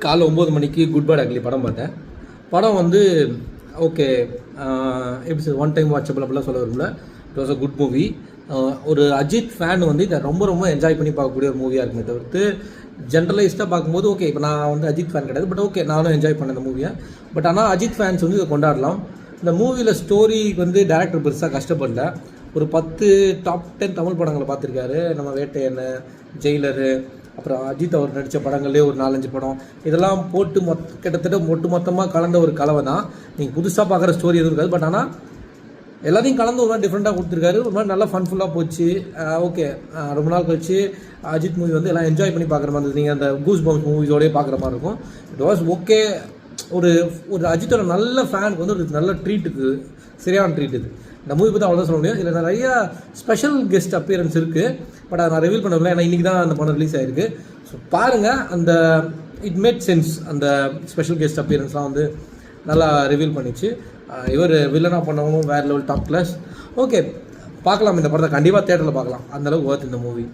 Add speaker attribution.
Speaker 1: காலைல 9 மணிக்கு good bad ugly படம் பார்த்தேன். படம் வந்து ஓகே, எப்படி சார் ஒன் டைம் வாட்சபிள் அப்படிலாம் சொல்ல வரும்ல. It was a good movie. ஒரு அஜித் ஃபேன் வந்து இதை ரொம்ப ரொம்ப என்ஜாய் பண்ணி பார்க்கக்கூடிய ஒரு மூவியாக இருக்குமே தவிர்த்து ஜென்ரலைஸ்டாக பார்க்கும்போது ஓகே, இப்போ நான் வந்து அஜித் ஃபேன் கிடையாது, பட் ஓகே நானும் என்ஜாய் பண்ணேன் இந்த மூவியை. பட் ஆனால் அஜித் ஃபேன்ஸ் வந்து இதை கொண்டாடலாம். இந்த மூவியில் ஸ்டோரி வந்து டேரக்டர் பெருசாக கஷ்டப்படல. ஒரு 10 டாப் 10 தமிழ் படங்களை பார்த்துருக்காரு. நம்ம வேட்டையன், ஜெயிலரு, அப்புறம் அஜித் அவர் நடித்த படங்களே ஒரு 4-5 படம், இதெல்லாம் போட்டு கிட்டத்தட்ட மொத்தமாக கலந்த ஒரு கலவை தான். நீங்கள் புதுசாக பார்க்குற ஸ்டோரி எதுவும் இருக்காது. பட் ஆனால் எல்லாத்தையும் கலந்து ஒரு மாதிரி டிஃப்ரெண்ட்டாக கொடுத்துருக்காரு. ஒரு மாதிரி நல்லா ஃபன்ஃபுல்லாக போச்சு. ஓகே, ரொம்ப நாள் கழிச்சு அஜித் மூவி வந்து எல்லாம் என்ஜாய் பண்ணி பார்க்குற மாதிரி இருந்தது. நீங்கள் அந்த கூஸ் பம்ப்ஸ் மூவிஸோடய பார்க்குற மாதிரி இருக்கும். It was okay. ஒரு அஜித்தோட நல்ல ஃபேனுக்கு வந்து ஒரு நல்ல ட்ரீட் இது, சரியான ட்ரீட் இது. இந்த மூவி பற்றி அவ்வளோதான் சொல்ல முடியும். இதில் நிறையா ஸ்பெஷல் கெஸ்ட் அப்பியரன்ஸ் இருக்குது. பட் அதை நான் ரிவீல் பண்ணல, ஏன்னா இன்றைக்கி தான் அந்த படம் ரிலீஸ் ஆகிருக்கு. ஸோ பாருங்கள், அந்த இட் மேட் சென்ஸ். அந்த ஸ்பெஷல் கெஸ்ட் அப்பியரன்ஸ்லாம் வந்து நல்லா ரிவீல் பண்ணிச்சு. இவர் வில்லனாக பண்ணவங்களும் வேறு லெவல் டாப் கிளாஸ். ஓகே, பார்க்கலாம் இந்த படத்தை, கண்டிப்பாக தேட்டரில் பார்க்கலாம். அந்தளவுக்கு ஒர்த் இந்த மூவி.